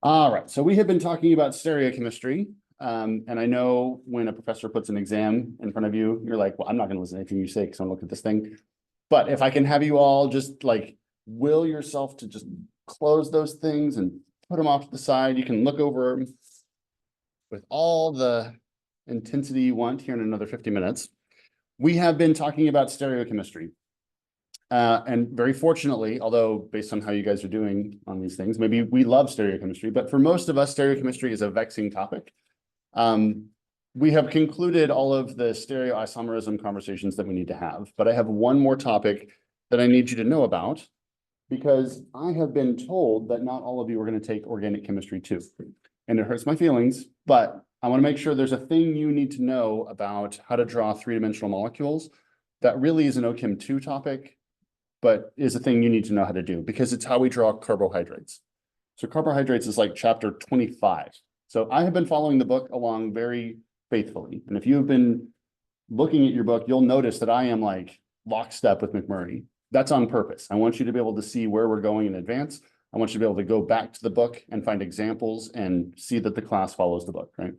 All right, so we have been talking about stereochemistry. And I know when a professor puts an exam in front of you, you're like, well, I'm not going to listen to anything you say because I'm gonna look at this thing. But if I can have you all just like will yourself to just close those things and put them off to the side, you can look over 'em with all the intensity you want here in another 50 minutes. We have been talking about stereochemistry. And very fortunately, although based on how you guys are doing on these things, maybe we love stereochemistry, but for most of us, stereochemistry is a vexing topic. We have concluded all of the stereoisomerism conversations that we need to have, but I have one more topic that I need you to know about because I have been told that not all of you are going to take organic chemistry too. And it hurts my feelings, but I want to make sure there's a thing you need to know about how to draw three-dimensional molecules. That really is an OChem 2 topic, but is a thing you need to know how to do because it's how we draw carbohydrates. So carbohydrates is like chapter 25. So I have been following the book along very faithfully. And if you've been looking at your book, you'll notice that I am like lockstep with McMurray. That's on purpose. I want you to be able to see where we're going in advance. I want you to be able to go back to the book and find examples and see that the class follows the book, right?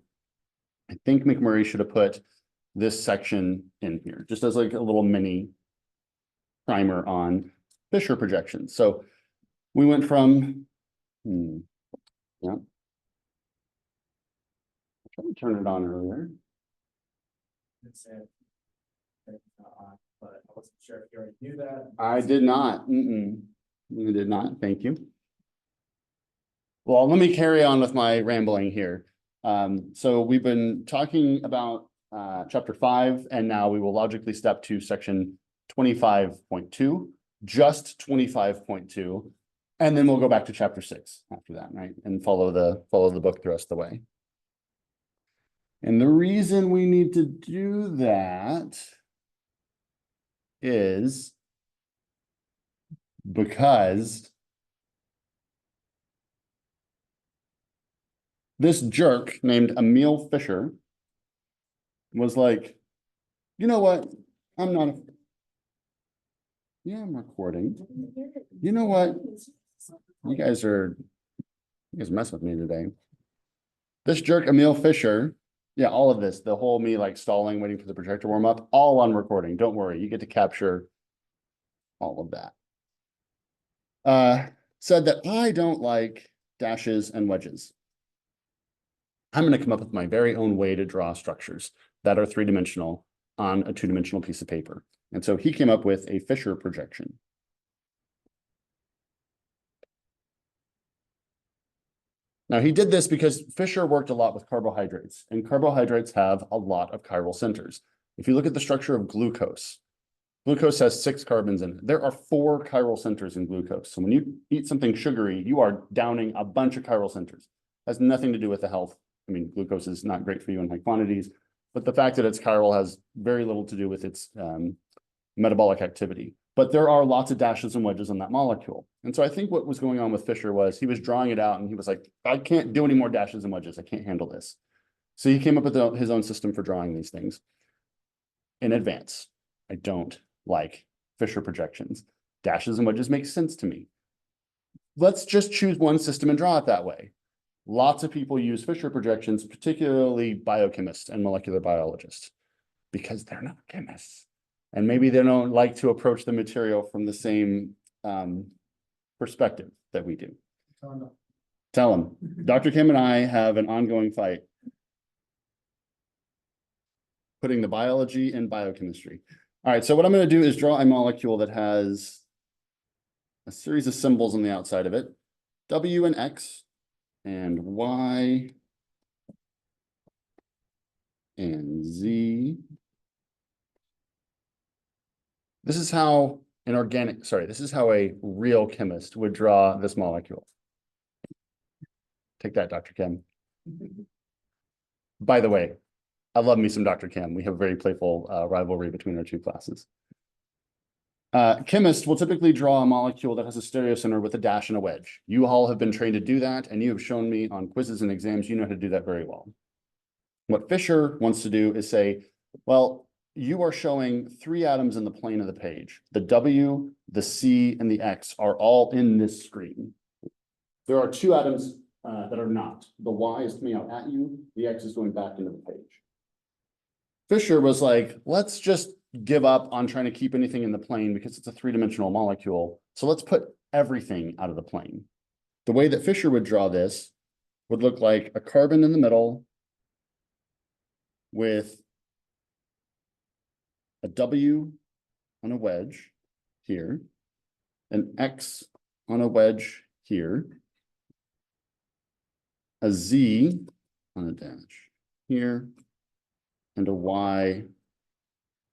I think McMurray should have put this section in here, just as like a little mini primer on Fisher projections. So we went from, yeah. I tried to turn it on earlier. But I wasn't sure if you already knew that. I did not. I did not. Thank you. Well, let me carry on with my rambling here. So we've been talking about chapter 5, and now we will logically step to section 25.2, just 25.2, and then we'll go back to chapter 6 after that, right? And follow the book the rest of the way. And the reason we need to do that is because this jerk named Emil Fisher was like, you know what? I'm recording. You know what? You guys mess with me today. This jerk, Emil Fisher, yeah, all of this, the whole me like stalling, waiting for the projector warm up, all on recording. Don't worry, you get to capture all of that. Said that I don't like dashes and wedges. I'm going to come up with my very own way to draw structures that are three-dimensional on a two-dimensional piece of paper. And so he came up with a Fisher projection. Now he did this because Fisher worked a lot with carbohydrates, and carbohydrates have a lot of chiral centers. If you look at the structure of glucose, glucose has 6 carbons in it. There are 4 chiral centers in glucose. So when you eat something sugary, you are downing a bunch of chiral centers. Has nothing to do with the health. I mean, glucose is not great for you in high quantities, but the fact that it's chiral has very little to do with its metabolic activity. But there are lots of dashes and wedges on that molecule. And so I think what was going on with Fisher was he was drawing it out and he was like, I can't do any more dashes and wedges. I can't handle this. So he came up with his own system for drawing these things in advance. I don't like Fisher projections. Dashes and wedges make sense to me. Let's just choose one system and draw it that way. Lots of people use Fisher projections, particularly biochemists and molecular biologists, because they're not chemists. And maybe they don't like to approach the material from the same perspective that we do. Tell them. Dr. Kim and I have an ongoing fight putting the biology in biochemistry. All right, so what I'm going to do is draw a molecule that has a series of symbols on the outside of it, W and X, and Y, and Z. This is how this is how a real chemist would draw this molecule. Take that, Dr. Kim. By the way, I love me some Dr. Kim. We have a very playful rivalry between our two classes. Chemists will typically draw a molecule that has a stereocenter with a dash and a wedge. You all have been trained to do that, and you have shown me on quizzes and exams, you know how to do that very well. What Fisher wants to do is say, well, you are showing 3 atoms in the plane of the page. The W, the C, and the X are all in this screen. There are 2 atoms that are not. The Y is coming out at you, the X is going back into the page. Fisher was like, let's just give up on trying to keep anything in the plane because it's a three-dimensional molecule. So let's put everything out of the plane. The way that Fisher would draw this would look like a carbon in the middle with a W on a wedge here, an X on a wedge here, a Z on a dash here, and a Y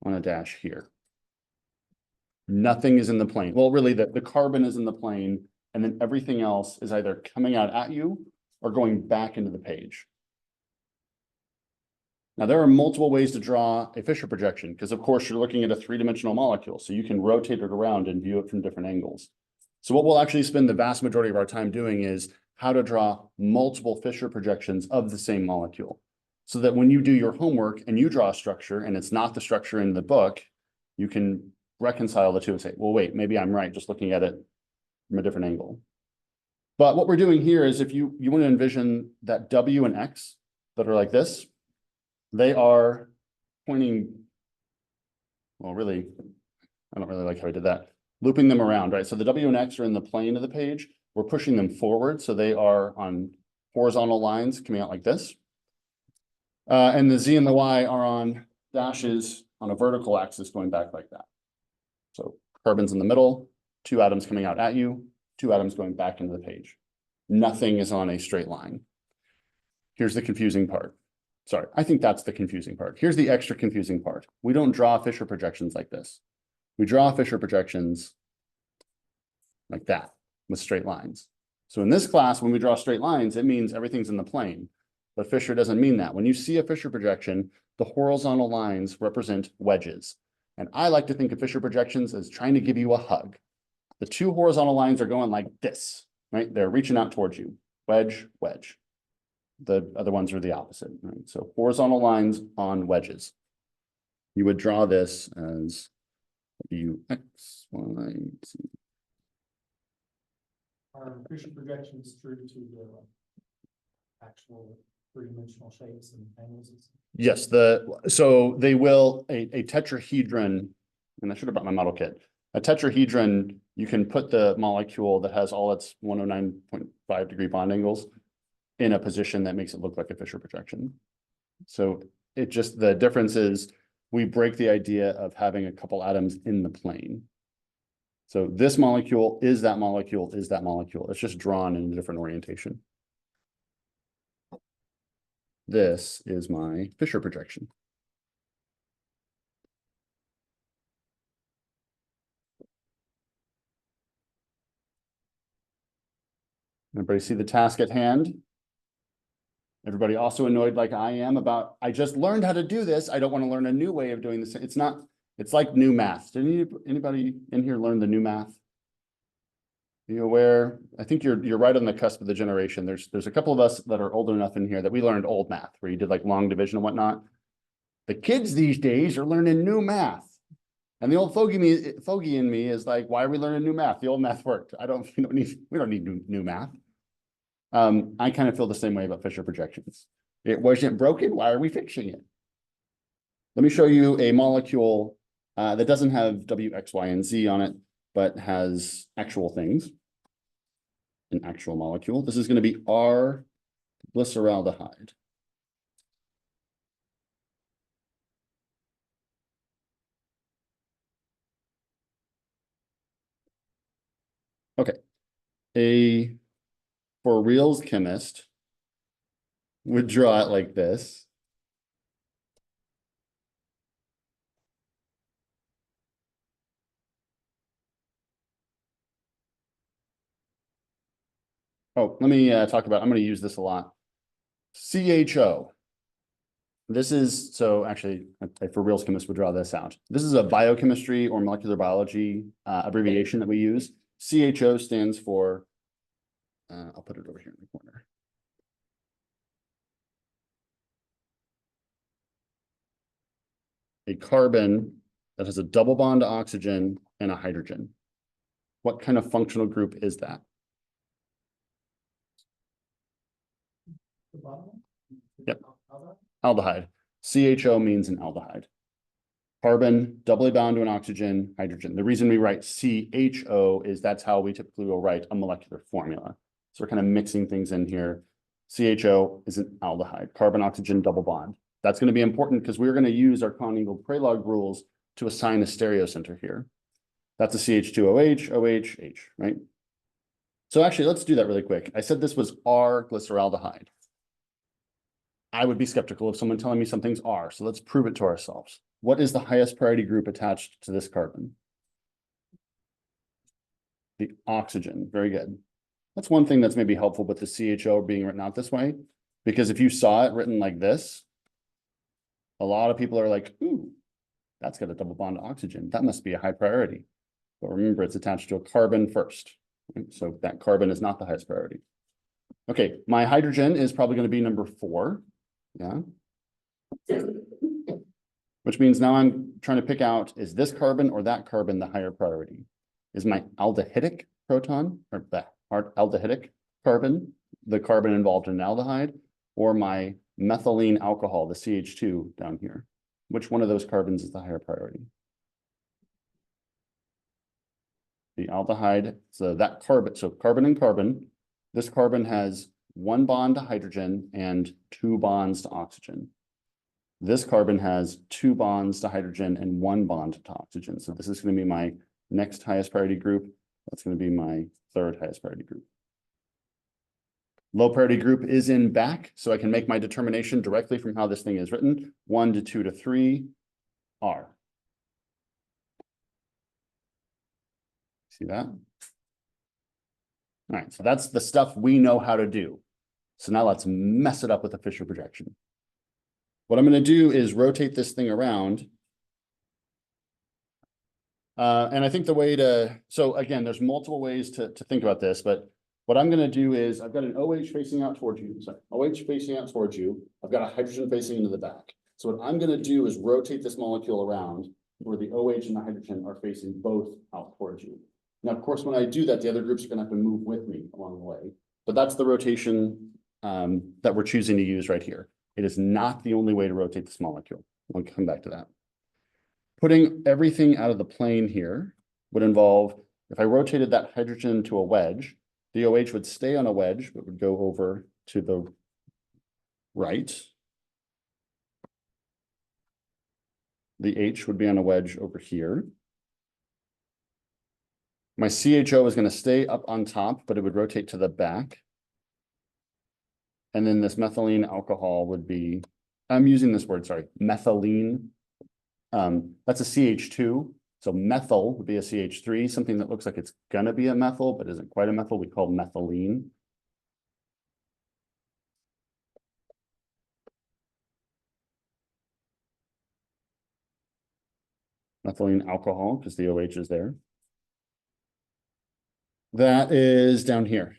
on a dash here. Nothing is in the plane. Well, really, the carbon is in the plane, and then everything else is either coming out at you or going back into the page. Now, there are multiple ways to draw a Fisher projection, because of course you're looking at a three-dimensional molecule, so you can rotate it around and view it from different angles. So what we'll actually spend the vast majority of our time doing is how to draw multiple Fisher projections of the same molecule. So that when you do your homework and you draw a structure and it's not the structure in the book, you can reconcile the two and say, well, wait, maybe I'm right, just looking at it from a different angle. But what we're doing here is if you want to envision that W and X that are like this, they are pointing, well, really, I don't really like how I did that, looping them around, right? So the W and X are in the plane of the page. We're pushing them forward, so they are on horizontal lines coming out like this. And the Z and the Y are on dashes on a vertical axis going back like that. So carbon's in the middle, two atoms coming out at you, two atoms going back into the page. Nothing is on a straight line. Here's the confusing part. Sorry, I think that's the confusing part. Here's the extra confusing part. We don't draw Fisher projections like this. We draw Fisher projections like that with straight lines. So in this class, when we draw straight lines, it means everything's in the plane. But Fisher doesn't mean that. When you see a Fisher projection, the horizontal lines represent wedges. And I like to think of Fisher projections as trying to give you a hug. The two horizontal lines are going like this, right? They're reaching out towards you. Wedge, wedge. The other ones are the opposite, right? So horizontal lines on wedges. You would draw this as W, X, Y, Z. Are Fisher projections true to the actual three-dimensional shapes and angles? Yes, so they will, a tetrahedron, and I should have brought my model kit. A tetrahedron, you can put the molecule that has all its 109.5 degree bond angles in a position that makes it look like a Fisher projection. So it just, the difference is we break the idea of having a couple atoms in the plane. So this molecule is that molecule is that molecule. It's just drawn in a different orientation. This is my Fisher projection. Everybody see the task at hand? Everybody also annoyed like I am about, I just learned how to do this. I don't want to learn a new way of doing this. It's not, it's like new math. Did anybody in here learn the new math? Are you aware? I think you're right on the cusp of the generation. There's a couple of us that are old enough in here that we learned old math, where you did like long division and whatnot. The kids these days are learning new math. And the old fogey in me is like, why are we learning new math? The old math worked. We don't need new math. I kind of feel the same way about Fisher projections. It wasn't broken. Why are we fixing it? Let me show you a molecule that doesn't have W, X, Y, and Z on it, but has actual things. An actual molecule. This is going to be R-glyceraldehyde. Okay. A for reals chemist would draw it like this. Oh, let me talk about, I'm going to use this a lot. CHO. This is, so actually, for reals chemist would draw this out. This is a biochemistry or molecular biology abbreviation that we use. CHO stands for, I'll put it over here in the corner. A carbon that has a double bond to oxygen and a hydrogen. What kind of functional group is that? The bottom one? Yep. Aldehyde? Aldehyde. CHO means an aldehyde. Carbon, doubly bound to an oxygen, hydrogen. The reason we write CHO is that's how we typically will write a molecular formula. So we're kind of mixing things in here. CHO is an aldehyde, carbon, oxygen, double bond. That's going to be important because we're going to use our Cahn-Ingold-Prelog rules to assign a stereocenter here. That's a CH2OH, OH, H, right? So actually, let's do that really quick. I said this was R-glyceraldehyde. I would be skeptical of someone telling me something's R, so let's prove it to ourselves. What is the highest priority group attached to this carbon? The oxygen, very good. That's one thing that's maybe helpful with the CHO being written out this way, because if you saw it written like this, a lot of people are like, ooh, that's got a double bond to oxygen. That must be a high priority. But remember, it's attached to a carbon first, right? So that carbon is not the highest priority. Okay, my hydrogen is probably going to be number 4. Yeah. Which means now I'm trying to pick out, is this carbon or that carbon the higher priority? Is my aldehydic proton or the aldehydic carbon, the carbon involved in an aldehyde, or my methylene alcohol, the CH2 down here? Which one of those carbons is the higher priority? The aldehyde, so that carbon, so carbon and carbon, this carbon has 1 bond to hydrogen and 2 bonds to oxygen. This carbon has 2 bonds to hydrogen and 1 bond to oxygen. So this is going to be my next highest priority group. That's going to be my 3rd highest priority group. Low priority group is in back, so I can make my determination directly from how this thing is written. 1 to 2 to 3, R. See that? All right, so that's the stuff we know how to do. So now let's mess it up with a Fisher projection. What I'm going to do is rotate this thing around. And I think the way to, so again, there's multiple ways to think about this, but what I'm going to do is I've got an OH facing out towards you, sorry, OH facing out towards you. I've got a hydrogen facing into the back. So what I'm going to do is rotate this molecule around where the OH and the hydrogen are facing both out towards you. Now, of course, when I do that, the other groups are going to have to move with me along the way, but that's the rotation that we're choosing to use right here. It is not the only way to rotate this molecule. I'll come back to that. Putting everything out of the plane here would involve, if I rotated that hydrogen to a wedge, the OH would stay on a wedge, but would go over to the right. The H would be on a wedge over here. My CHO is going to stay up on top, but it would rotate to the back. And then this methylene alcohol would be, I'm using this word, sorry, methylene. That's a CH2. So methyl would be a CH3, something that looks like it's gonna be a methyl, but isn't quite a methyl, we call methylene. Methylene alcohol, because the OH is there. That is down here.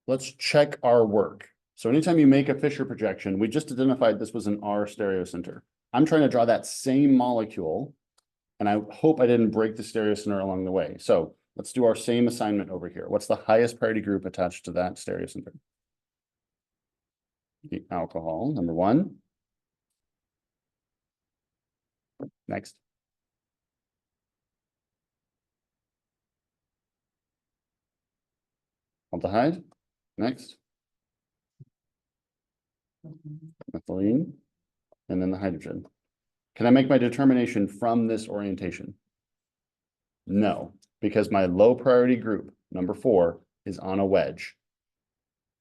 Let's check our work. So anytime you make a Fisher projection, we just identified this was an R stereocenter. I'm trying to draw that same molecule, and I hope I didn't break the stereocenter along the way. So let's do our same assignment over here. What's the highest priority group attached to that stereocenter? The alcohol, number 1. Next. Aldehyde. Next. Methylene. And then the hydrogen. Can I make my determination from this orientation? No, because my low priority group, number 4, is on a wedge.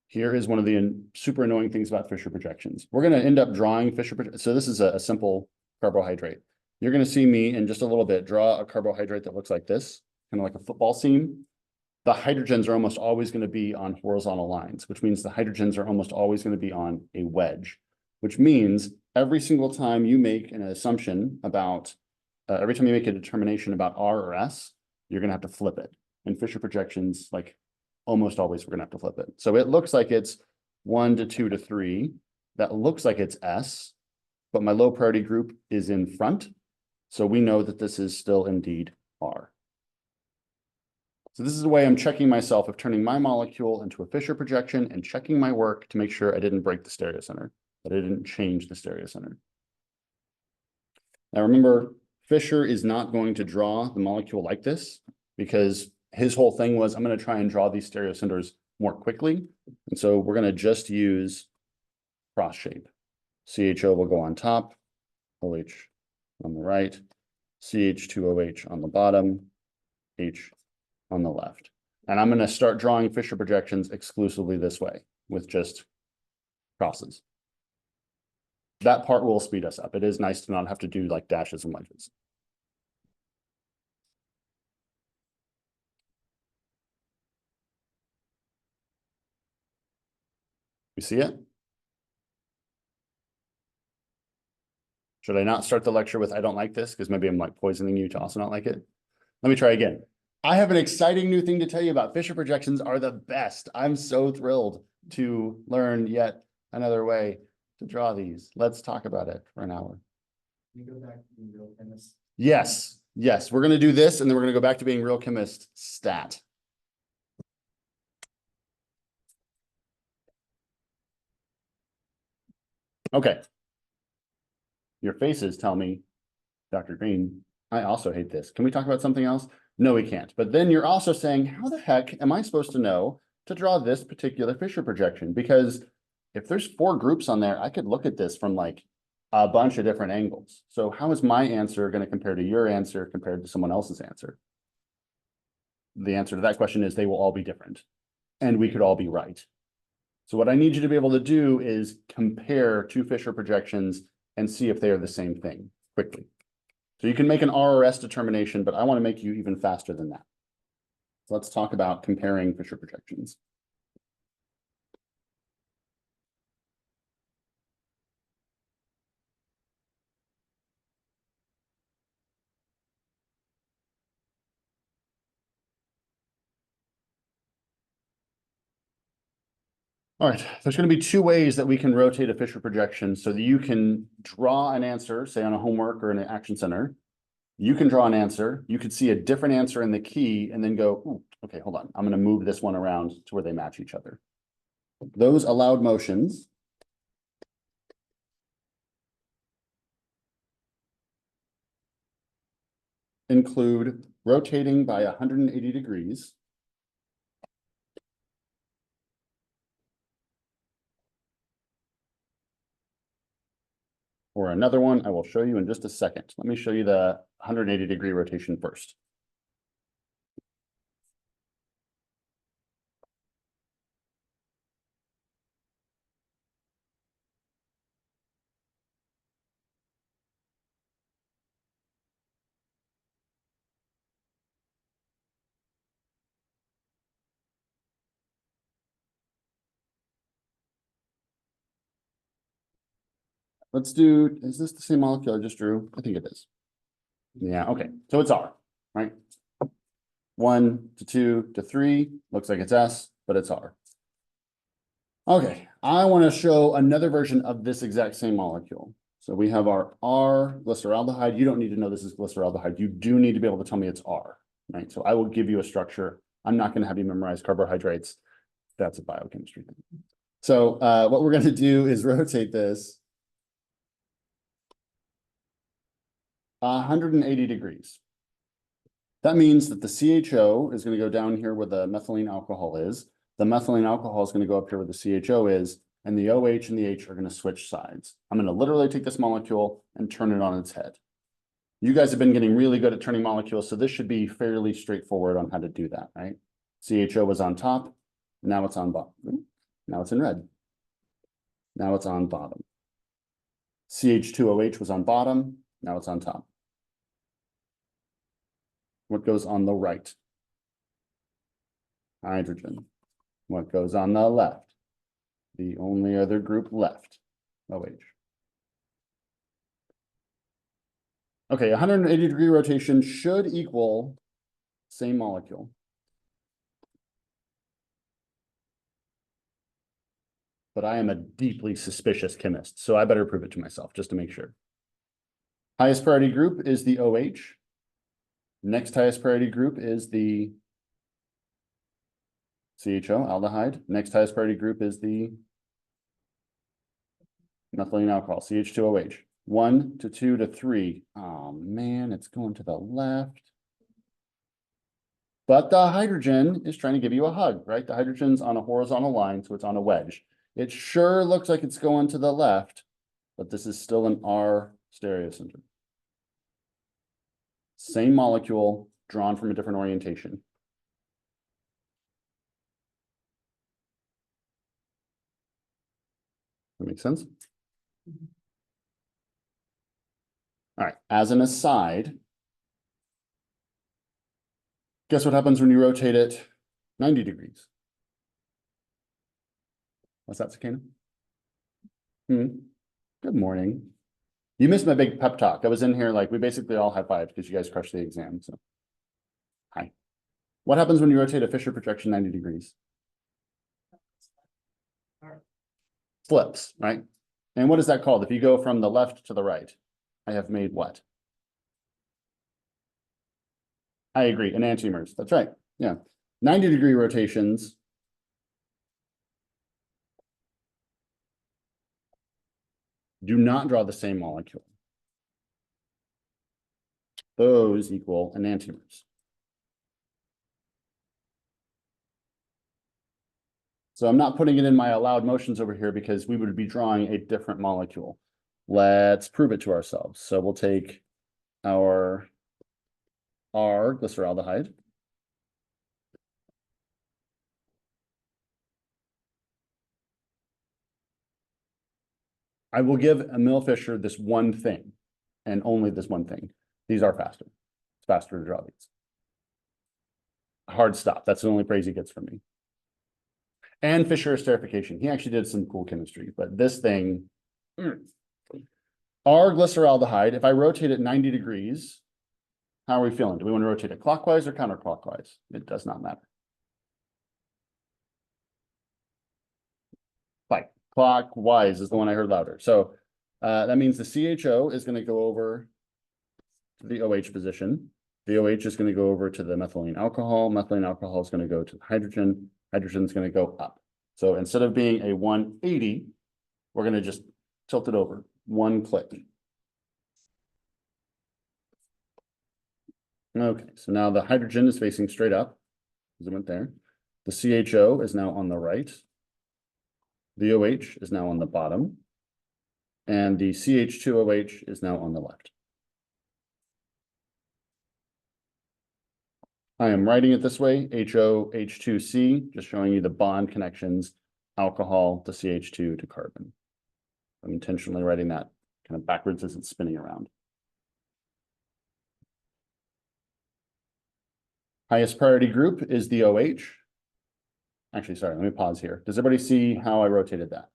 Here is one of the super annoying things about Fisher projections. We're going to end up drawing Fisher projections. So this is a simple carbohydrate. You're going to see me in just a little bit draw a carbohydrate that looks like this, kind of like a football seam. The hydrogens are almost always going to be on horizontal lines, which means the hydrogens are almost always going to be on a wedge, which means every single time you make an assumption about, every time you make a determination about R or S, you're going to have to flip it. In Fisher projections, like almost always, we're going to have to flip it. So it looks like it's 1 to 2 to 3. That looks like it's S, but my low priority group is in front. So we know that this is still indeed R. So this is the way I'm checking myself of turning my molecule into a Fisher projection and checking my work to make sure I didn't break the stereocenter, that I didn't change the stereocenter. Now remember, Fisher is not going to draw the molecule like this because his whole thing was, I'm going to try and draw these stereocenters more quickly. And so we're going to just use cross shape. CHO will go on top, OH on the right, CH2OH on the bottom, H on the left. And I'm going to start drawing Fisher projections exclusively this way with just crosses. That part will speed us up. It is nice to not have to do like dashes and wedges. You see it? Should I not start the lecture with, I don't like this, because maybe I'm like poisoning you to also not like it? Let me try again. I have an exciting new thing to tell you about. Fisher projections are the best. I'm so thrilled to learn yet another way to draw these. Let's talk about it for an hour. You go back to being real chemist. Yes, yes, we're going to do this, and then we're going to go back to being real chemist stat. Okay. Your faces tell me, Dr. Green, I also hate this. Can we talk about something else? No, we can't. But then you're also saying, how the heck am I supposed to know to draw this particular Fisher projection? Because if there's 4 groups on there, I could look at this from like a bunch of different angles. So how is my answer going to compare to your answer compared to someone else's answer? The answer to that question is they will all be different, and we could all be right. So what I need you to be able to do is compare 2 Fisher projections and see if they are the same thing quickly. So you can make an R or S determination, but I want to make you even faster than that. So let's talk about comparing Fisher projections. All right, there's going to be 2 ways that we can rotate a Fisher projection so that you can draw an answer, say on a homework or in an action center. You can draw an answer, you could see a different answer in the key and then go, ooh, okay, hold on. I'm going to move this one around to where they match each other. Those allowed motions include rotating by 180 degrees, or another one I will show you in just a second. Let me show you the 180-degree rotation first. Let's do, is this the same molecule I just drew? I think it is. Yeah, okay, so it's R, right? 1 to 2 to 3, looks like it's S, but it's R. Okay, I want to show another version of this exact same molecule. So we have our R glyceraldehyde. You don't need to know this is glyceraldehyde. You do need to be able to tell me it's R, right? So I will give you a structure. I'm not going to have you memorize carbohydrates. That's a biochemistry thing. So what we're going to do is rotate this 180 degrees. That means that the CHO is going to go down here where the methylene alcohol is. The methylene alcohol is going to go up here where the CHO is, and the OH and the H are going to switch sides. I'm going to literally take this molecule and turn it on its head. You guys have been getting really good at turning molecules, so this should be fairly straightforward on how to do that, right? CHO was on top, now it's on bottom. Now it's in red. Now it's on bottom. CH2OH was on bottom, now it's on top. What goes on the right? Hydrogen. What goes on the left? The only other group left, OH. Okay, 180-degree rotation should equal same molecule. But I am a deeply suspicious chemist, so I better prove it to myself just to make sure. Highest priority group is the OH. Next highest priority group is the CHO, aldehyde. Next highest priority group is the methylene alcohol, CH2OH. 1 to 2 to 3. Oh man, it's going to the left. But the hydrogen is trying to give you a hug, right? The hydrogen's on a horizontal line, so it's on a wedge. It sure looks like it's going to the left, but this is still an R stereocenter. Same molecule drawn from a different orientation. That makes sense? All right, as an aside, guess what happens when you rotate it 90 degrees? What's that, Sakina? Good morning. You missed my big pep talk. I was in here like we basically all high-fived because you guys crushed the exam. So, hi. What happens when you rotate a Fisher projection 90 degrees? Flips, right? And what is that called? If you go from the left to the right, I have made what? I agree, enantiomers. That's right. Yeah. 90-degree rotations. Do not draw the same molecule. Those equal enantiomers. So I'm not putting it in my allowed motions over here because we would be drawing a different molecule. Let's prove it to ourselves. So we'll take our R glyceraldehyde. I will give Emil Fisher this one thing and only this one thing. These are faster. It's faster to draw these. Hard stop. That's the only praise he gets from me. And Fisher esterification. He actually did some cool chemistry, but this thing, R glyceraldehyde, if I rotate it 90 degrees, how are we feeling? Do we want to rotate it clockwise or counterclockwise? It does not matter. Like clockwise is the one I heard louder. So that means the CHO is going to go over to the OH position. The OH is going to go over to the methylene alcohol. Methylene alcohol is going to go to the hydrogen. Hydrogen is going to go up. So instead of being a 180, we're going to just tilt it over one click. Okay, so now the hydrogen is facing straight up, as it went there. The CHO is now on the right. The OH is now on the bottom. And the CH2OH is now on the left. I am writing it this way, HO, H2C, just showing you the bond connections, alcohol to CH2 to carbon. I'm intentionally writing that kind of backwards as it's spinning around. Highest priority group is the OH. Actually, sorry, let me pause here. Does everybody see how I rotated that?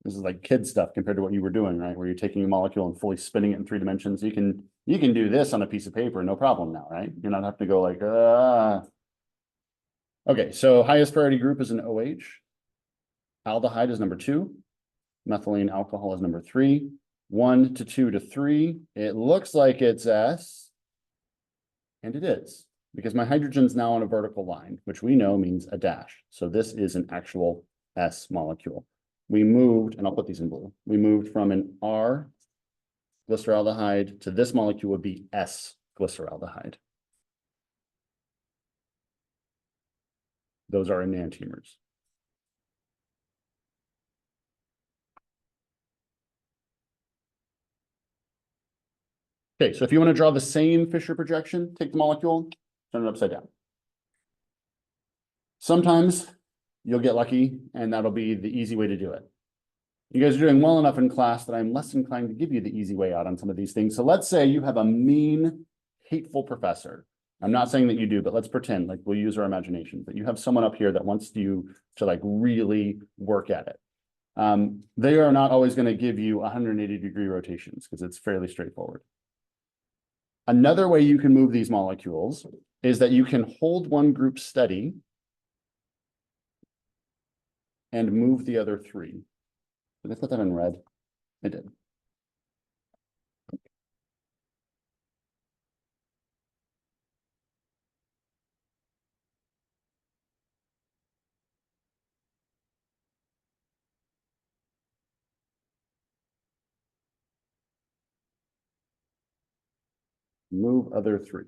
This is like kid stuff compared to what you were doing, right? Where you're taking a molecule and fully spinning it in 3 dimensions. You can do this on a piece of paper, no problem now, right? You're not having to go like, Okay, so highest priority group is an OH. Aldehyde is number 2. Methylene alcohol is number 3. 1 to 2 to 3. It looks like it's S. And it is, because my hydrogen's now on a vertical line, which we know means a dash. So this is an actual S molecule. We moved, and I'll put these in blue. We moved from an R glyceraldehyde to this molecule would be S glyceraldehyde. Those are enantiomers. Okay, so if you want to draw the same Fisher projection, take the molecule, turn it upside down. Sometimes you'll get lucky, and that'll be the easy way to do it. You guys are doing well enough in class that I'm less inclined to give you the easy way out on some of these things. So let's say you have a mean, hateful professor. I'm not saying that you do, but let's pretend, like we'll use our imagination, that you have someone up here that wants you to like really work at it. They are not always going to give you 180-degree rotations because it's fairly straightforward. Another way you can move these molecules is that you can hold one group steady and move the other 3. Did I put that in red? I did. Move other three.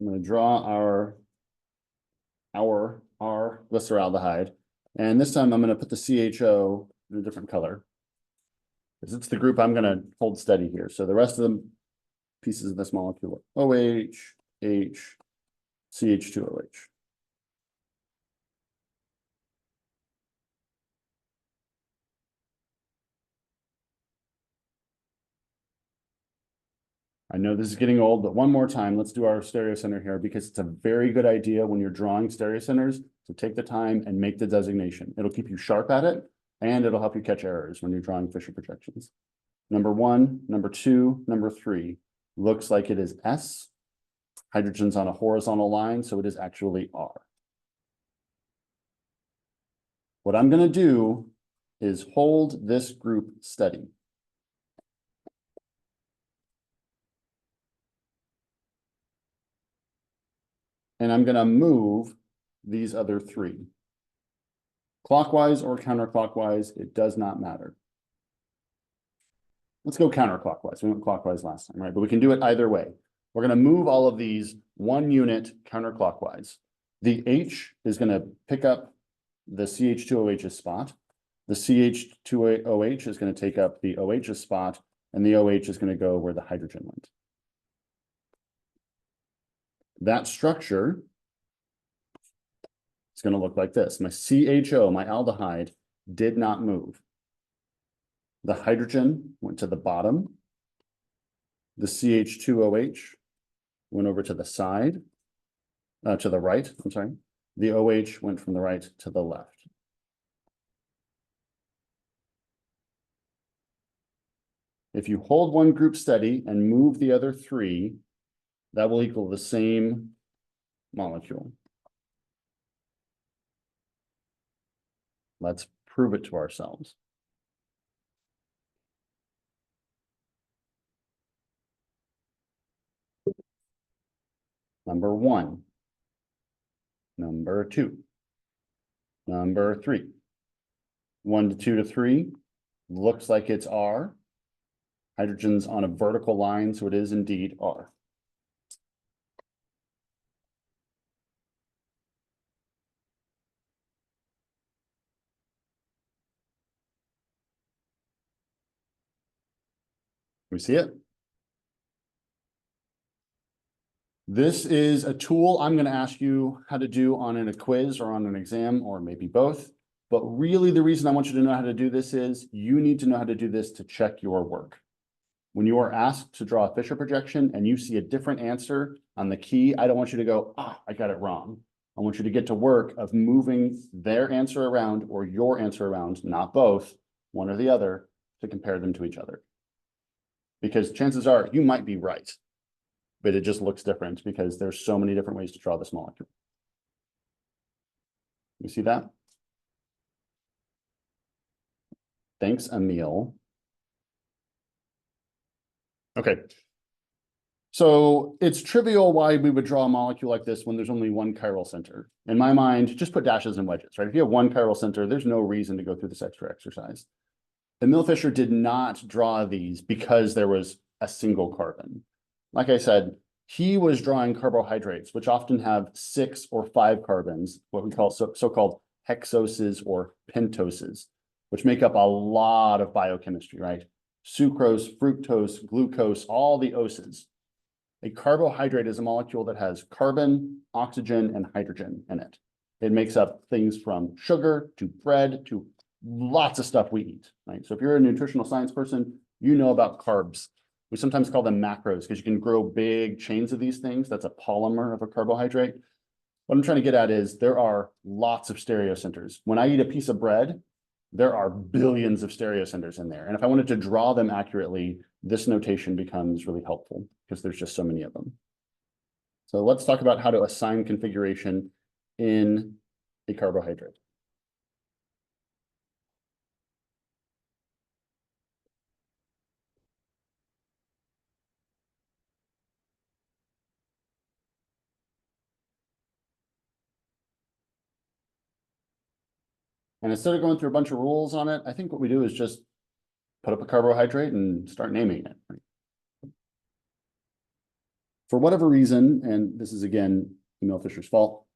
I'm going to draw our glyceraldehyde. And this time I'm going to put the CHO in a different color. Because it's the group I'm going to hold steady here. So the rest of the pieces of this molecule are OH, H, CH2OH. I know this is getting old, but one more time, let's do our stereocenter here because it's a very good idea when you're drawing stereocenters to take the time and make the designation. It'll keep you sharp at it and it'll help you catch errors when you're drawing Fisher projections. Number 1, number 2, number 3 looks like it is S. Hydrogen's on a horizontal line, so it is actually R. What I'm going to do is hold this group steady. And I'm going to move these other 3. Clockwise or counterclockwise, it does not matter. Let's go counterclockwise. We went clockwise last time, right? But we can do it either way. We're going to move all of these 1 unit counterclockwise. The H is going to pick up the CH2OH's spot. The CH2OH is going to take up the OH's spot, and the OH is going to go where the hydrogen went. That structure is going to look like this. My CHO, my aldehyde, did not move. The hydrogen went to the bottom. The CH2OH went over to the side, to the right, I'm sorry. The OH went from the right to the left. If you hold one group steady and move the other 3, that will equal the same molecule. Let's prove it to ourselves. Number 1, number 2, number 3. 1 to 2 to 3 looks like it's R. Hydrogen's on a vertical line, so it is indeed R. We see it? This is a tool I'm going to ask you how to do on a quiz or on an exam, or maybe both. But really the reason I want you to know how to do this is you need to know how to do this to check your work. When you are asked to draw a Fisher projection and you see a different answer on the key, I don't want you to go, I got it wrong. I want you to get to work of moving their answer around or your answer around, not both, one or the other, to compare them to each other. Because chances are you might be right, but it just looks different because there's so many different ways to draw this molecule. You see that? Thanks, Emil. Okay. So it's trivial why we would draw a molecule like this when there's only one chiral center. In my mind, just put dashes and wedges, right? If you have one chiral center, there's no reason to go through this extra exercise. Emil Fischer did not draw these because there was a single carbon. Like I said, he was drawing carbohydrates, which often have 6 or 5 carbons, what we call so-called hexoses or pentoses, which make up a lot of biochemistry, right? Sucrose, fructose, glucose, all the oses. A carbohydrate is a molecule that has carbon, oxygen, and hydrogen in it. It makes up things from sugar to bread to lots of stuff we eat, right? So if you're a nutritional science person, you know about carbs. We sometimes call them macros because you can grow big chains of these things. That's a polymer of a carbohydrate. What I'm trying to get at is there are lots of stereocenters. When I eat a piece of bread, there are billions of stereocenters in there. And if I wanted to draw them accurately, this notation becomes really helpful because there's just so many of them. So let's talk about how to assign configuration in a carbohydrate. And instead of going through a bunch of rules on it, I think what we do is just put up a carbohydrate and start naming it. For whatever reason, and this is again, Emil Fisher's fault.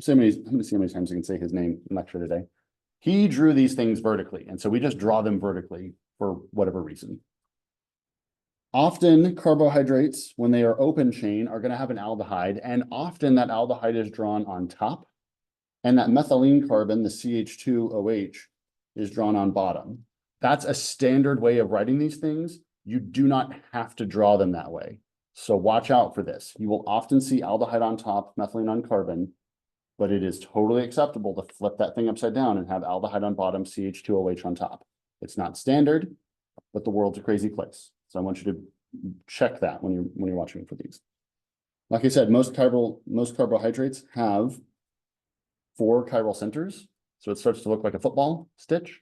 I'm gonna see how many times I can say his name in lecture today. He drew these things vertically, and so we just draw them vertically for whatever reason. Often carbohydrates, when they are open chain, are going to have an aldehyde, and often that aldehyde is drawn on top, and that methylene carbon, the CH2OH, is drawn on bottom. That's a standard way of writing these things. You do not have to draw them that way. So watch out for this. You will often see aldehyde on top, methylene on carbon, but it is totally acceptable to flip that thing upside down and have aldehyde on bottom, CH2OH on top. It's not standard, but the world's a crazy place. So I want you to check that when you're watching for these. Like I said, most carbohydrates have 4 chiral centers. So it starts to look like a football stitch.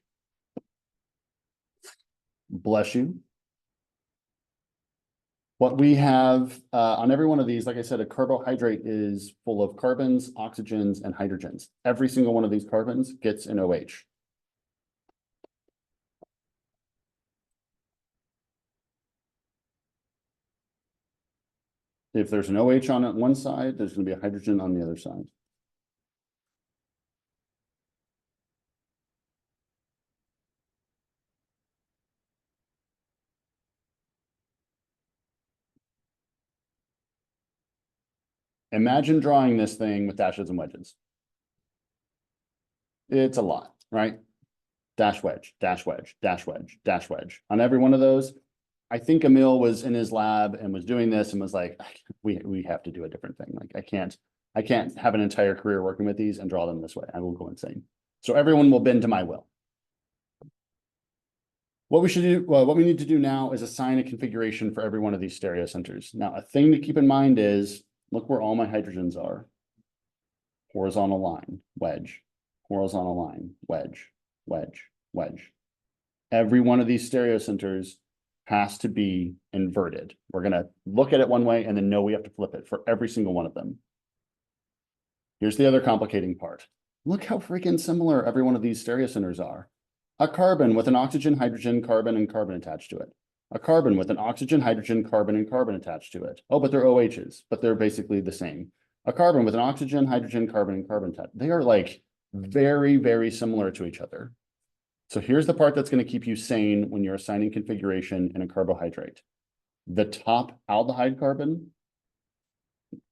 Bless you. What we have on every one of these, like I said, a carbohydrate is full of carbons, oxygens, and hydrogens. Every single one of these carbons gets an OH. If there's an OH on it one side, there's going to be a hydrogen on the other side. Imagine drawing this thing with dashes and wedges. It's a lot, right? Dash wedge, dash wedge, dash wedge, dash wedge. On every one of those, I think Emil was in his lab and was doing this and was like, we have to do a different thing. Like I can't have an entire career working with these and draw them this way. I will go insane. So everyone will bend to my will. What we should do, well, what we need to do now is assign a configuration for every one of these stereocenters. Now, a thing to keep in mind is, look where all my hydrogens are. Horizontal line, wedge, horizontal line, wedge, wedge, wedge. Every one of these stereocenters has to be inverted. We're going to look at it one way and then know we have to flip it for every single one of them. Here's the other complicating part. Look how freaking similar every one of these stereocenters are. A carbon with an oxygen, hydrogen, carbon, and carbon attached to it. A carbon with an oxygen, hydrogen, carbon, and carbon attached to it. Oh, but they're OHs, but they're basically the same. A carbon with an oxygen, hydrogen, carbon, and carbon attached. They are like very, very similar to each other. So here's the part that's going to keep you sane when you're assigning configuration in a carbohydrate. The top aldehyde carbon,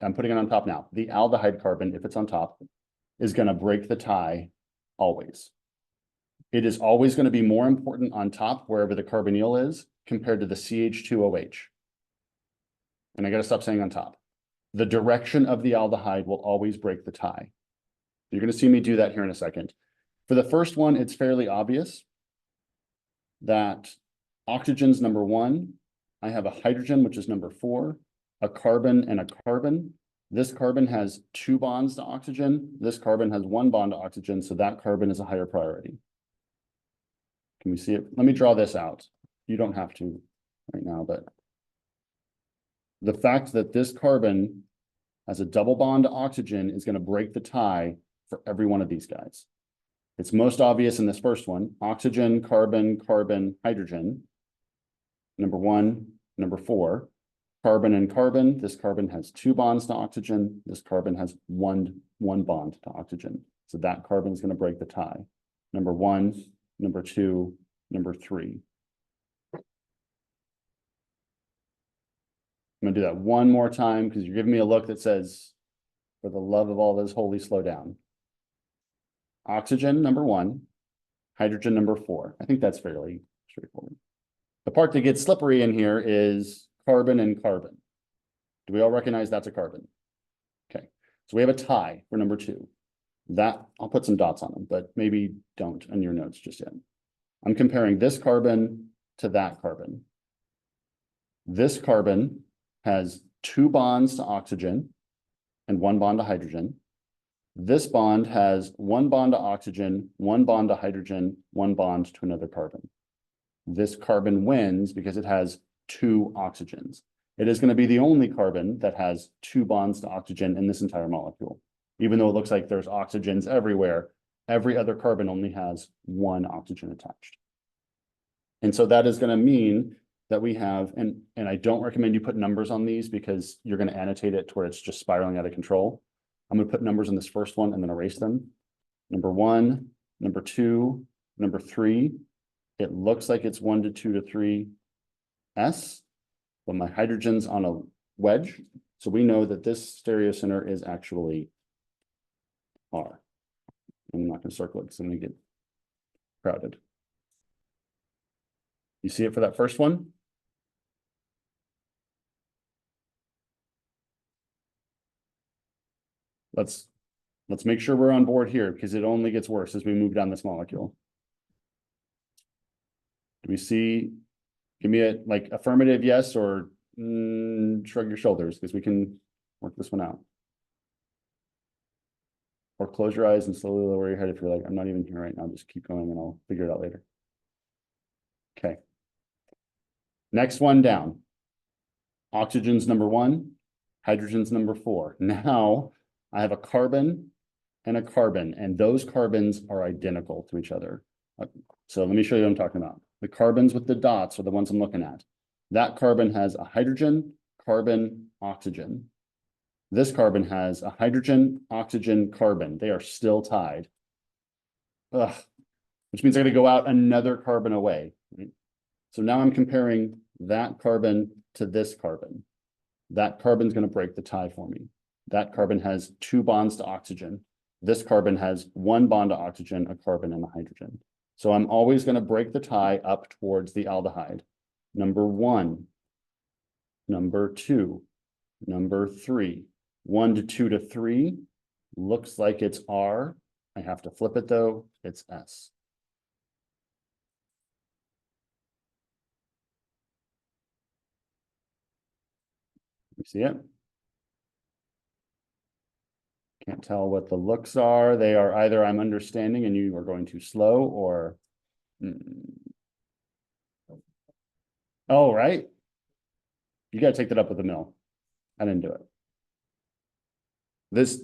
I'm putting it on top now. The aldehyde carbon, if it's on top, is going to break the tie always. It is always going to be more important on top, wherever the carbonyl is, compared to the CH2OH. And I got to stop saying on top. The direction of the aldehyde will always break the tie. You're going to see me do that here in a second. For the first one, it's fairly obvious that oxygen's number 1. I have a hydrogen, which is number 4, a carbon and a carbon. This carbon has 2 bonds to oxygen. This carbon has 1 bond to oxygen, so that carbon is a higher priority. Can we see it? Let me draw this out. You don't have to right now, but the fact that this carbon has a double bond to oxygen is going to break the tie for every one of these guys. It's most obvious in this first one, oxygen, carbon, carbon, hydrogen. Number 1, number 4, carbon and carbon. This carbon has 2 bonds to oxygen. This carbon has one bond to oxygen. So that carbon is going to break the tie. Number 1, number 2, number 3. I'm going to do that one more time because you're giving me a look that says, for the love of all that is holy, slow down. Oxygen, number 1, hydrogen, number 4. I think that's fairly straightforward. The part that gets slippery in here is carbon and carbon. Do we all recognize that's a carbon? Okay, so we have a tie for number 2. That, I'll put some dots on them, but maybe don't in your notes just yet. I'm comparing this carbon to that carbon. This carbon has 2 bonds to oxygen and 1 bond to hydrogen. This bond has 1 bond to oxygen, 1 bond to hydrogen, 1 bond to another carbon. This carbon wins because it has 2 oxygens. It is going to be the only carbon that has 2 bonds to oxygen in this entire molecule. Even though it looks like there's oxygens everywhere, Every other carbon only has one oxygen attached. And so that is going to mean that we have, and I don't recommend you put numbers on these because you're going to annotate it to where it's just spiraling out of control. I'm going to put numbers on this first one and then erase them. Number 1, number 2, number 3. It looks like it's 1 to 2 to 3 S, but my hydrogen's on a wedge. So we know that this stereocenter is actually R. I'm not going to circle it because I'm going to get crowded. You see it for that first one? Let's make sure we're on board here because it only gets worse as we move down this molecule. Do we see, give me a like affirmative yes or shrug your shoulders because we can work this one out. Or close your eyes and slowly lower your head if you're like, I'm not even here right now, just keep going and I'll figure it out later. Okay. Next one down. Oxygen's number 1, hydrogen's number 4. Now I have a carbon and a carbon, and those carbons are identical to each other. So let me show you what I'm talking about. The carbons with the dots are the ones I'm looking at. That carbon has a hydrogen, carbon, oxygen. This carbon has a hydrogen, oxygen, carbon. They are still tied. Ugh. Which means I got to go out another carbon away. Right? So now I'm comparing that carbon to this carbon. That carbon's going to break the tie for me. That carbon has 2 bonds to oxygen. This carbon has 1 bond to oxygen, a carbon, and a hydrogen. So I'm always going to break the tie up towards the aldehyde. Number 1, number 2, number 3. 1 to 2 to 3 looks like it's R. I have to flip it though, it's S. You see it? Can't tell what the looks are. They are either I'm understanding and you are going too slow or. Oh, right. You got to take that up with the mill. I didn't do it.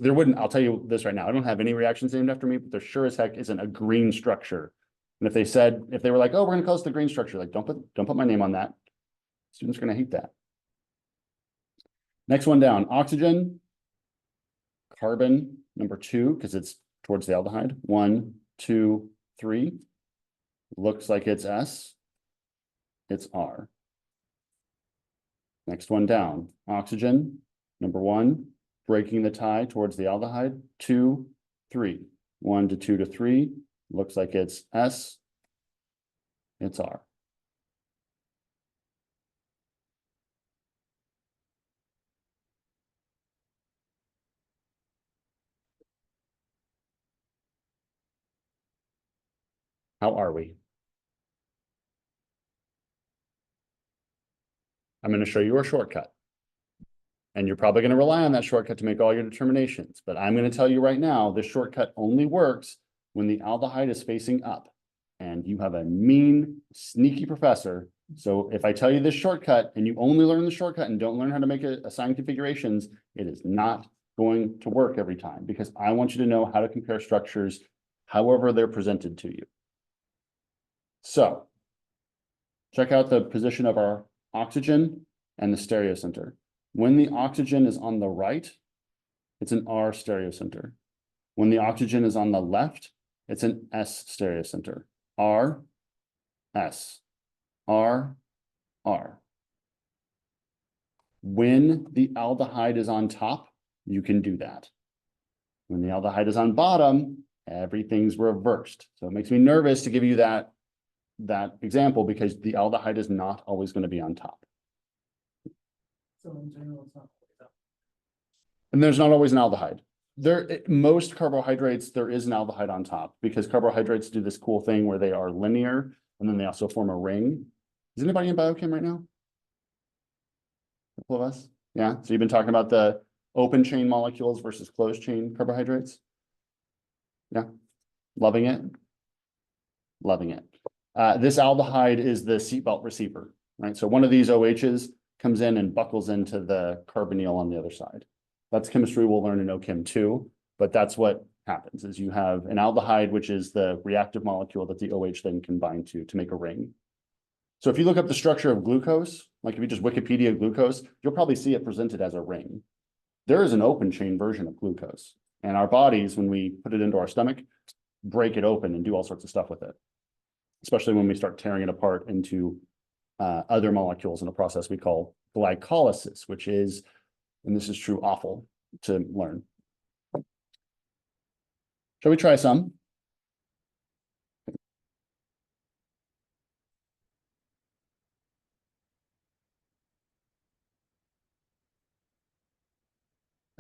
There wouldn't, I'll tell you this right now. I don't have any reactions named after me, but there sure as heck isn't a green structure. And if they were like, oh, we're going to call this the green structure, like don't put my name on that. Students are going to hate that. Next one down, oxygen, carbon, number 2, because it's towards the aldehyde. 1, 2, 3. Looks like it's S. It's R. Next one down, oxygen, number 1, breaking the tie towards the aldehyde. 2, 3. 1 to 2 to 3. Looks like it's S. It's R. How are we? I'm going to show you a shortcut. And you're probably going to rely on that shortcut to make all your determinations. But I'm going to tell you right now, this shortcut only works when the aldehyde is facing up. And you have a mean, sneaky professor. So if I tell you this shortcut and you only learn the shortcut and don't learn how to make assign configurations, it is not going to work every time because I want you to know how to compare structures however they're presented to you. So check out the position of our oxygen and the stereocenter. When the oxygen is on the right, it's an R stereocenter. When the oxygen is on the left, it's an S stereocenter. R, S, R, R. When the aldehyde is on top, you can do that. When the aldehyde is on bottom, everything's reversed. So it makes me nervous to give you that example because the aldehyde is not always going to be on top. So in general, it's not always up. And there's not always an aldehyde. Most carbohydrates, there is an aldehyde on top because carbohydrates do this cool thing where they are linear and then they also form a ring. Is anybody in biochem right now? A couple of us? Yeah. So you've been talking about the open chain molecules versus closed chain carbohydrates? Yeah. Loving it? Loving it. This aldehyde is the seatbelt receiver, right? So one of these OHs comes in and buckles into the carbonyl on the other side. That's chemistry we'll learn in OChem too, but that's what happens is you have an aldehyde, which is the reactive molecule that the OH then can bind to make a ring. So if you look up the structure of glucose, like if you just Wikipedia glucose, you'll probably see it presented as a ring. There is an open chain version of glucose, and our bodies, when we put it into our stomach, break it open and do all sorts of stuff with it, especially when we start tearing it apart into other molecules in a process we call glycolysis, which is, and this is true, awful to learn. Shall we try some?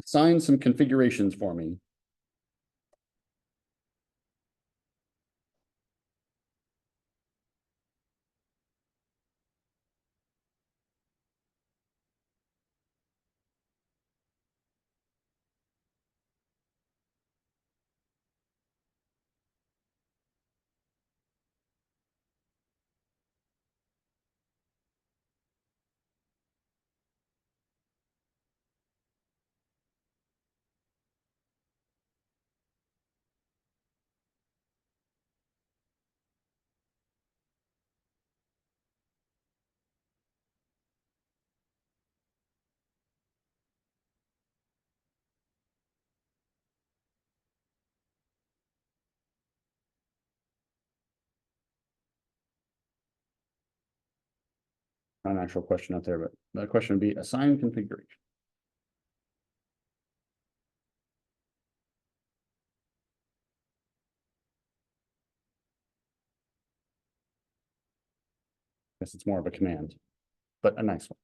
Assign some configurations for me. Not an actual question out there, but the question would be assign configuration. Guess it's more of a command, but a nice one.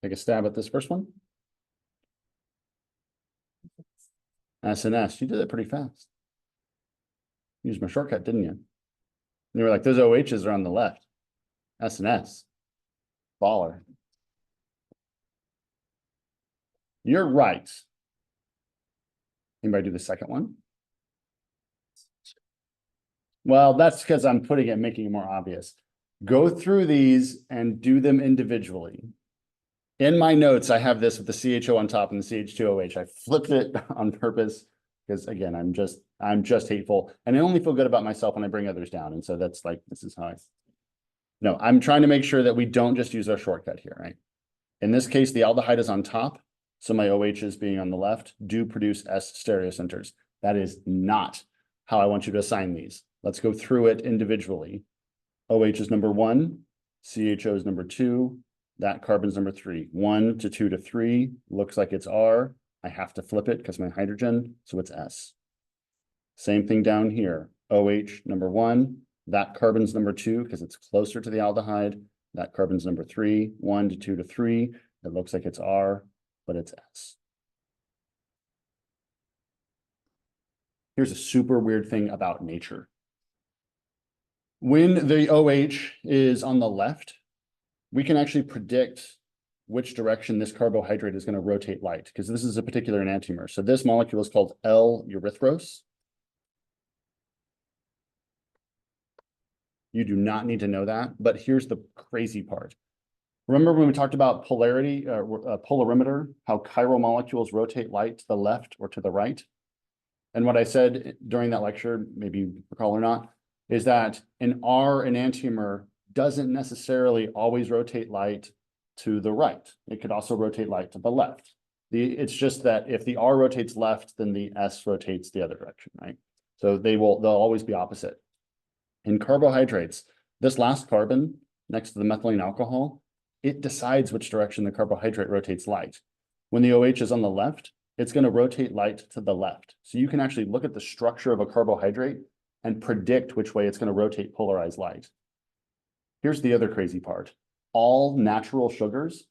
Take a stab at this first one. SNS, you did it pretty fast. Used my shortcut, didn't you? And you were like, those OHs are on the left. SNS. Baller. You're right. Anybody do the second one? Well, that's because I'm putting it, making it more obvious. Go through these and do them individually. In my notes, I have this with the CHO on top and the CH2OH. I flipped it on purpose because again, I'm just hateful, and I only feel good about myself when I bring others down. And so that's like, this is how no, I'm trying to make sure that we don't just use our shortcut here, right? In this case, the aldehyde is on top. So my OHs being on the left do produce S stereocenters. That is not how I want you to assign these. Let's go through it individually. OH is number 1, CHO is number 2, that carbon's number 3. 1 to 2 to 3 looks like it's R. I have to flip it because my hydrogen, so it's S. Same thing down here. OH number 1, that carbon's number 2 because it's closer to the aldehyde. That carbon's number 3. 1 to 2 to 3. It looks like it's R, but it's S. Here's a super weird thing about nature. When the OH is on the left, we can actually predict which direction this carbohydrate is going to rotate light, because this is a particular enantiomer. So this molecule is called L-erythrose. You do not need to know that, but here's the crazy part. Remember when we talked about polarity, polarimeter, how chiral molecules rotate light to the left or to the right? And what I said during that lecture, maybe you recall or not, is that an R enantiomer doesn't necessarily always rotate light to the right. It could also rotate light to the left. It's just that if the R rotates left, then the S rotates the other direction, right? So they'll always be opposite. In carbohydrates, this last carbon next to the methylene alcohol, it decides which direction the carbohydrate rotates light. When the OH is on the left, it's going to rotate light to the left. So you can actually look at the structure of a carbohydrate and predict which way it's going to rotate polarized light. Here's the other crazy part. All natural sugars,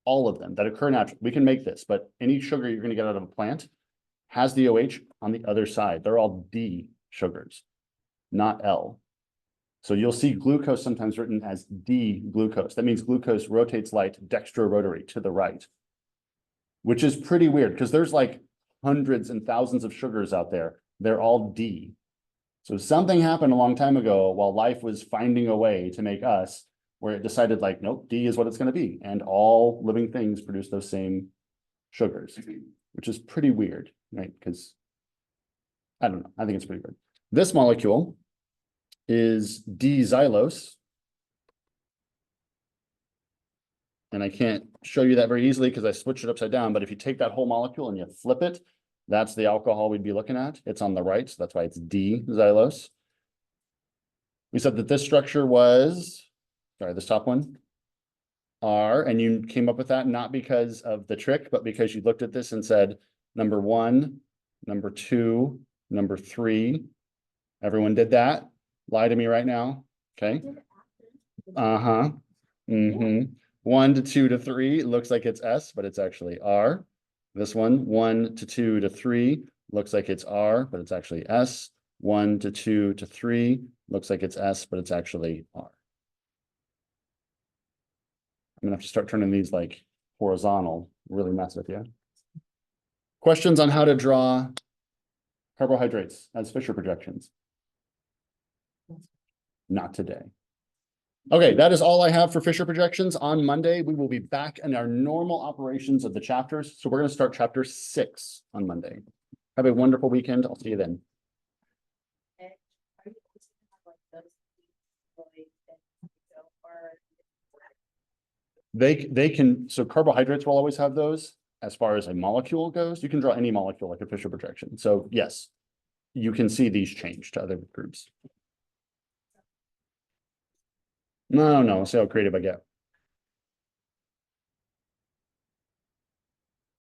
all of them that occur naturally, we can make this, but any sugar you're going to get out of a plant has the OH on the other side. They're all D sugars, not L. So you'll see glucose sometimes written as D glucose. That means glucose rotates light dextrorotary to the right, which is pretty weird because there's like hundreds and thousands of sugars out there. They're all D. So something happened a long time ago while life was finding a way to make us, where it decided like, nope, D is what it's going to be. And all living things produce those same sugars, which is pretty weird, right? Because I don't know, I think it's pretty weird. This molecule is D-xylose. And I can't show you that very easily because I switched it upside down, but if you take that whole molecule and you flip it, that's the alcohol we'd be looking at. It's on the right, so that's why it's D-xylose. We said that this structure was, sorry, this top one, R, and you came up with that not because of the trick, but because you looked at this and said, number 1, number 2, number 3. Everyone did that? Lie to me right now, okay? Uh-huh, 1 to 2 to 3 looks like it's S, but it's actually R. This one, 1 to 2 to 3 looks like it's R, but it's actually S. 1 to 2 to 3 looks like it's S, but it's actually R. I'm gonna have to start turning these like horizontal, really mess with you. Questions on how to draw carbohydrates as Fisher projections? Not today. Okay, that is all I have for Fisher projections. On Monday, we will be back in our normal operations of the chapters. So we're going to start chapter 6 on Monday. Have a wonderful weekend. I'll see you then. They can, so carbohydrates will always have those. As far as a molecule goes, you can draw any molecule like a Fisher projection. So yes, you can see these change to other groups. No, see how creative I get.